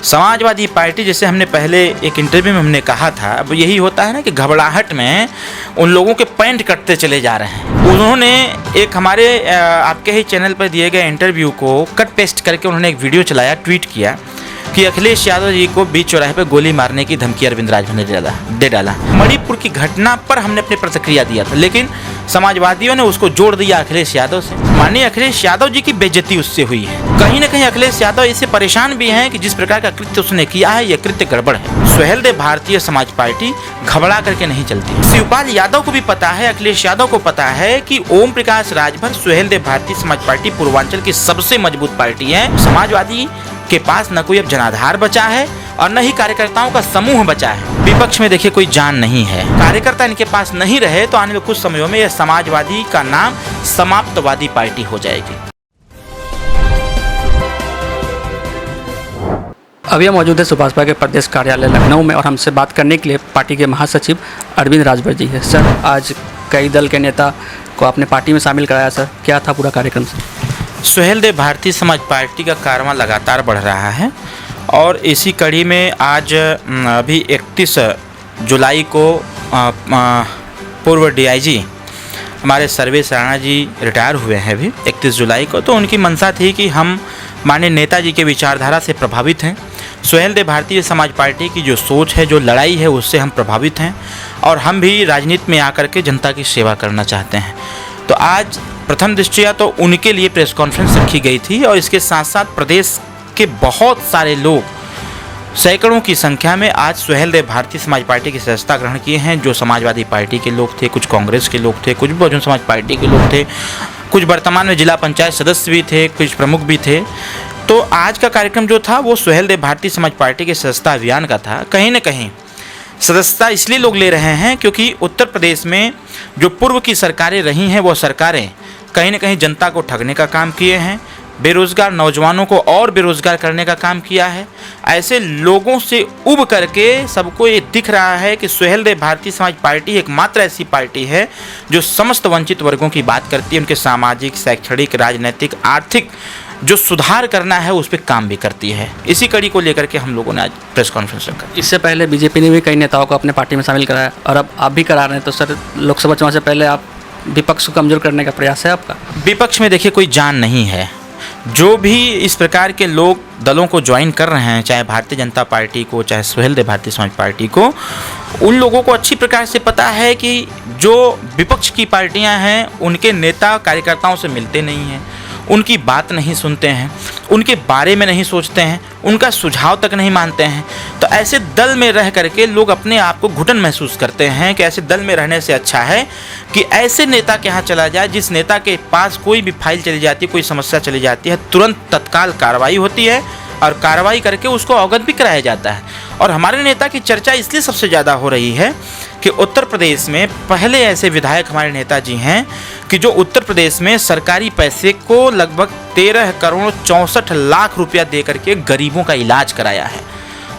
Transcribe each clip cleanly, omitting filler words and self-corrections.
Samajwadi party, जैसे हमने पहले एक इंटरव्यू में हमने कहा था, अब यही होता है ना कि घबराहट में उन लोगों के पैंट कटते चले जा रहे हैं। उन्होंने एक हमारे आपके ही चैनल पर दिए गए इंटरव्यू को कट पेस्ट करके उन्होंने एक वीडियो चलाया, ट्वीट किया कि अखिलेश यादव जी को बीच चौराहे पर गोली मारने की धमकी अरविंद राजभर ने दे डाला। मणिपुर की घटना पर हमने अपनी प्रतिक्रिया दिया था, लेकिन समाजवादियों ने उसको जोड़ दिया अखिलेश यादव से। माननीय अखिलेश यादव जी की बेइज्जती उससे हुई है। कहीं ना कहीं अखिलेश यादव इससे परेशान भी हैं कि जिस प्रकार का कृत्य उसने किया है, यह कृत्य गड़बड़ है। सुहेलदेव भारतीय समाज पार्टी घबरा करके नहीं चलती। शिवपाल यादव को भी पता है, अखिलेश यादव को पता है कि ओम प्रकाश राजभर सुहेलदेव भारतीय समाज पार्टी पूर्वांचल की सबसे मजबूत पार्टी है। समाजवादी के पास न कोई अब जनाधार बचा है और न ही कार्यकर्ताओं का समूह बचा है। विपक्ष में देखिए कोई जान नहीं है। कार्यकर्ता इनके पास नहीं रहे तो आने वाले कुछ समयों में यह समाजवादी का नाम समाप्तवादी पार्टी हो जाएगी। अभी हम मौजूद है सुभाष के प्रदेश कार्यालय लखनऊ में और हमसे बात करने के लिए पार्टी के महासचिव अरविंद राजभर जी है। सर, आज कई दल के नेता को अपने पार्टी में शामिल कराया, सर क्या था पूरा कार्यक्रम? सुहेलदेव भारतीय समाज पार्टी का कारवां लगातार बढ़ रहा है और इसी कड़ी में आज अभी 31 जुलाई को पूर्व डीआईजी हमारे सर्वेश राणा जी रिटायर हुए हैं अभी 31 जुलाई को। तो उनकी मंशा थी कि हम माननीय नेताजी के विचारधारा से प्रभावित हैं। सुहेलदेव भारतीय समाज पार्टी की जो सोच है, जो लड़ाई है, उससे हम प्रभावित हैं और हम भी राजनीति में आकर के जनता की सेवा करना चाहते हैं। तो आज प्रथम दृष्टया तो उनके लिए प्रेस कॉन्फ्रेंस रखी गई थी और इसके साथ साथ प्रदेश के बहुत सारे लोग, सैकड़ों की संख्या में आज सुहेलदेव भारतीय समाज पार्टी की सदस्यता ग्रहण किए हैं। जो समाजवादी पार्टी के लोग थे, कुछ कांग्रेस के लोग थे, कुछ बहुजन समाज पार्टी के लोग थे, कुछ वर्तमान में जिला पंचायत सदस्य भी थे, कुछ प्रमुख भी थे। तो आज का कार्यक्रम जो था वो सुहेलदेव भारतीय समाज पार्टी के सदस्यता अभियान का था। कहीं ना कहीं सदस्यता इसलिए लोग ले रहे हैं क्योंकि उत्तर प्रदेश में जो पूर्व की सरकारें रही हैं, वो सरकारें कहीं ना कहीं जनता को ठगने का काम किए हैं, बेरोजगार नौजवानों को और बेरोजगार करने का काम किया है। ऐसे लोगों से उब करके सबको ये दिख रहा है कि सुहेलदेव भारतीय समाज पार्टी एकमात्र ऐसी पार्टी है जो समस्त वंचित वर्गों की बात करती है, उनके सामाजिक, शैक्षणिक, राजनीतिक, आर्थिक जो सुधार करना है उस पर काम भी करती है। इसी कड़ी को लेकर के हम लोगों ने आज प्रेस कॉन्फ्रेंस रखा। इससे पहले बीजेपी ने भी कई नेताओं को अपने पार्टी में शामिल कराया और अब आप भी करा रहे हैं। तो सर, लोकसभा चुनाव से पहले आप विपक्ष को कमजोर करने का प्रयास है आपका? विपक्ष में देखिए कोई जान नहीं है। जो भी इस प्रकार के लोग दलों को ज्वाइन कर रहे हैं, चाहे भारतीय जनता पार्टी को, चाहे सुहेलदेव भारतीय समाज पार्टी को, उन लोगों को अच्छी प्रकार से पता है कि जो विपक्ष की पार्टियां हैं उनके नेता कार्यकर्ताओं से मिलते नहीं हैं, उनकी बात नहीं सुनते हैं, उनके बारे में नहीं सोचते हैं, उनका सुझाव तक नहीं मानते हैं। तो ऐसे दल में रह करके लोग अपने आप को घुटन महसूस करते हैं कि ऐसे दल में रहने से अच्छा है कि ऐसे नेता के यहाँ चला जाए जिस नेता के पास कोई भी फाइल चली जाती है, कोई समस्या चली जाती है, तुरंत तत्काल कार्रवाई होती है और कार्रवाई करके उसको अवगत भी कराया जाता है। और हमारे नेता की चर्चा इसलिए सबसे ज़्यादा हो रही है कि उत्तर प्रदेश में पहले ऐसे विधायक हमारे नेताजी हैं कि जो उत्तर प्रदेश में सरकारी पैसे को लगभग 13 करोड़ 64 लाख रुपया दे करके गरीबों का इलाज कराया है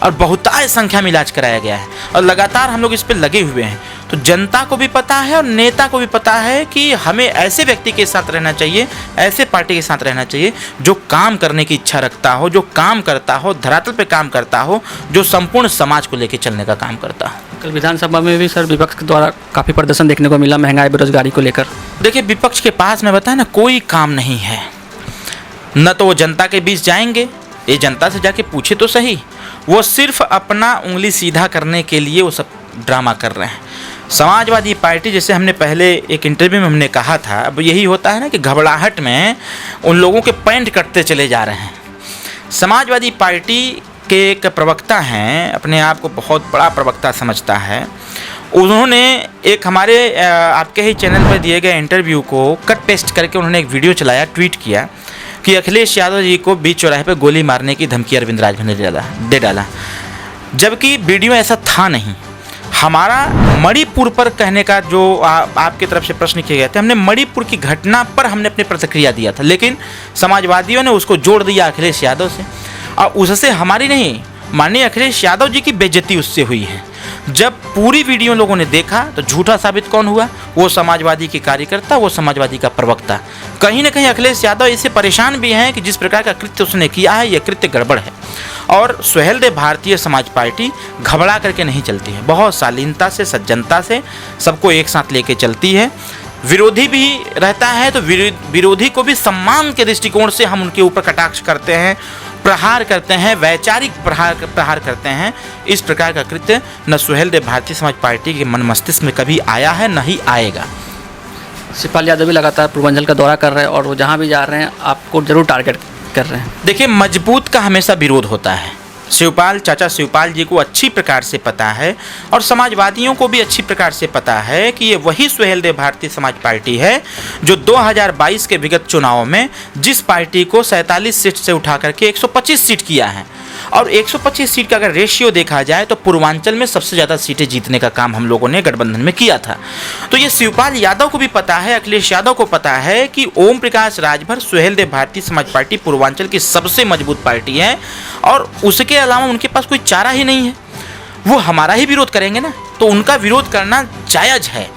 और बहुतायत संख्या में इलाज कराया गया है और लगातार हम लोग इस पर लगे हुए हैं। तो जनता को भी पता है और नेता को भी पता है कि हमें ऐसे व्यक्ति के साथ रहना चाहिए, ऐसे पार्टी के साथ रहना चाहिए जो काम करने की इच्छा रखता हो, जो काम करता हो, धरातल पे काम करता हो, जो संपूर्ण समाज को लेकर चलने का काम करता हो। कल विधानसभा में भी सर विपक्ष के द्वारा काफ़ी प्रदर्शन देखने को मिला महंगाई, बेरोजगारी को लेकर। देखिए विपक्ष के पास मैं बताया ना कोई काम नहीं है, न तो वो जनता के बीच जाएंगे, ये जनता से जाके पूछे तो सही, वो सिर्फ अपना उंगली सीधा करने के लिए वो सब ड्रामा कर रहे हैं। समाजवादी पार्टी, जैसे हमने पहले एक इंटरव्यू में हमने कहा था, अब यही होता है ना कि घबराहट में उन लोगों के पैंट कटते चले जा रहे हैं। समाजवादी पार्टी के एक प्रवक्ता हैं, अपने आप को बहुत बड़ा प्रवक्ता समझता है, उन्होंने एक हमारे आपके ही चैनल पर दिए गए इंटरव्यू को कट पेस्ट करके उन्होंने एक वीडियो चलाया, ट्वीट किया कि अखिलेश यादव जी को बीच चौराहे पर गोली मारने की धमकी अरविंद राजभर ने दे डाला, जबकि वीडियो ऐसा था नहीं। हमारा मणिपुर पर कहने का जो आपकी तरफ से प्रश्न किए गए थे, हमने मणिपुर की घटना पर हमने अपनी प्रतिक्रिया दिया था, लेकिन समाजवादियों ने उसको जोड़ दिया अखिलेश यादव से और उससे हमारी नहीं, माननीय अखिलेश यादव जी की बेइज्जती उससे हुई है। जब पूरी वीडियो लोगों ने देखा तो झूठा साबित कौन हुआ? वो समाजवादी के कार्यकर्ता, वो समाजवादी का प्रवक्ता। कहीं ना कहीं अखिलेश यादव इससे परेशान भी हैं कि जिस प्रकार का कृत्य उसने किया है, यह कृत्य गड़बड़ है और सुहेलदेव भारतीय समाज पार्टी घबरा करके नहीं चलती है, बहुत शालीनता से, सज्जनता से सबको एक साथ लेके चलती है। विरोधी भी रहता है तो विरोधी को भी सम्मान के दृष्टिकोण से हम उनके ऊपर कटाक्ष करते हैं, प्रहार करते हैं, वैचारिक प्रहार करते हैं। इस प्रकार का कृत्य न सुहेलदेव भारतीय समाज पार्टी के मन मस्तिष्क में कभी आया है, न ही आएगा। शिवपाल यादव भी लगातार पूर्वांचल का दौरा कर रहे हैं और वो जहाँ भी जा रहे हैं आपको जरूर टारगेट कर रहे हैं। देखिए, मजबूत का हमेशा विरोध होता है। चाचा शिवपाल जी को अच्छी प्रकार से पता है और समाजवादियों को भी अच्छी प्रकार से पता है कि ये वही सुहेलदेव भारतीय समाज पार्टी है जो 2022 के विगत चुनाव में जिस पार्टी को 47 सीट से उठा करके 125 सीट किया है। और 125 सीट का अगर रेशियो देखा जाए तो पूर्वांचल में सबसे ज़्यादा सीटें जीतने का काम हम लोगों ने गठबंधन में किया था। तो ये शिवपाल यादव को भी पता है, अखिलेश यादव को पता है कि ओम प्रकाश राजभर सुहेलदेव भारतीय समाज पार्टी पूर्वांचल की सबसे मजबूत पार्टी है और उसके अलावा उनके पास कोई चारा ही नहीं है। वो हमारा ही विरोध करेंगे ना, तो उनका विरोध करना जायज़ है।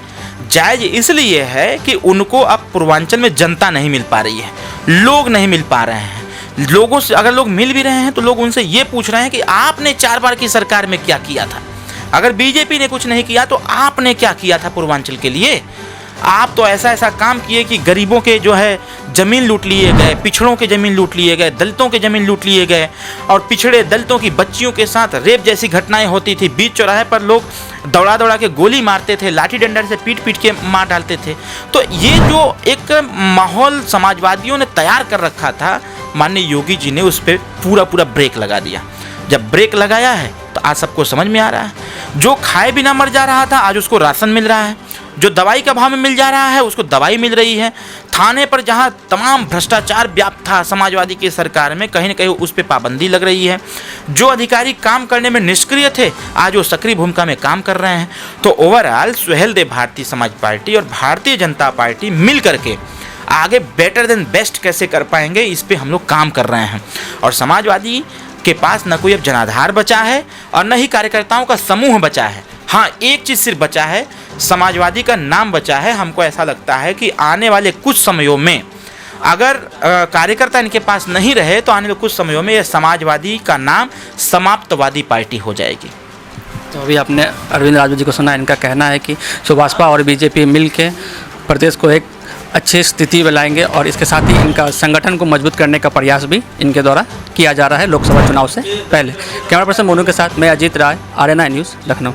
जायज़ इसलिए है कि उनको अब पूर्वांचल में जनता नहीं मिल पा रही है, लोग नहीं मिल पा रहे हैं। लोगों से अगर लोग मिल भी रहे हैं तो लोग उनसे ये पूछ रहे हैं कि आपने 4 बार की सरकार में क्या किया था। अगर बीजेपी ने कुछ नहीं किया तो आपने क्या किया था पूर्वांचल के लिए। आप तो ऐसा काम किए कि गरीबों के जो है ज़मीन लूट लिए गए, पिछड़ों के ज़मीन लूट लिए गए, दलितों के ज़मीन लूट लिए गए और पिछड़े दलितों की बच्चियों के साथ रेप जैसी घटनाएं होती थी। बीच चौराहे पर लोग दौड़ा के गोली मारते थे, लाठी डंडा से पीट के मार डालते थे। तो ये जो एक माहौल समाजवादियों ने तैयार कर रखा था, माननीय योगी जी ने उस पर पूरा ब्रेक लगा दिया। जब ब्रेक लगाया है तो आज सबको समझ में आ रहा है, जो खाए बिना मर जा रहा था आज उसको राशन मिल रहा है, जो दवाई का भाव में मिल जा रहा है उसको दवाई मिल रही है। थाने पर जहां तमाम भ्रष्टाचार व्याप्त था समाजवादी की सरकार में, कहीं न कहीं उस पर पाबंदी लग रही है। जो अधिकारी काम करने में निष्क्रिय थे आज वो सक्रिय भूमिका में काम कर रहे हैं। तो ओवरऑल सुहेलदेव भारतीय समाज पार्टी और भारतीय जनता पार्टी मिल करके आगे बेटर देन बेस्ट कैसे कर पाएंगे, इस पे हम लोग काम कर रहे हैं। और समाजवादी के पास न कोई अब जनाधार बचा है और न ही कार्यकर्ताओं का समूह बचा है। हाँ, एक चीज़ सिर्फ बचा है, समाजवादी का नाम बचा है। हमको ऐसा लगता है कि आने वाले कुछ समयों में अगर कार्यकर्ता इनके पास नहीं रहे तो आने वाले कुछ समयों में यह समाजवादी का नाम समाप्तवादी पार्टी हो जाएगी। तो अभी आपने अरविंद राजभर जी को सुना, इनका कहना है कि सुभाषपा और बीजेपी मिल के प्रदेश को एक अच्छी स्थिति में लाएंगे और इसके साथ ही इनका संगठन को मजबूत करने का प्रयास भी इनके द्वारा किया जा रहा है लोकसभा चुनाव से पहले। कैमरा पर्सन मोनू के साथ मैं अजीत राय, आरएनआई न्यूज़, लखनऊ।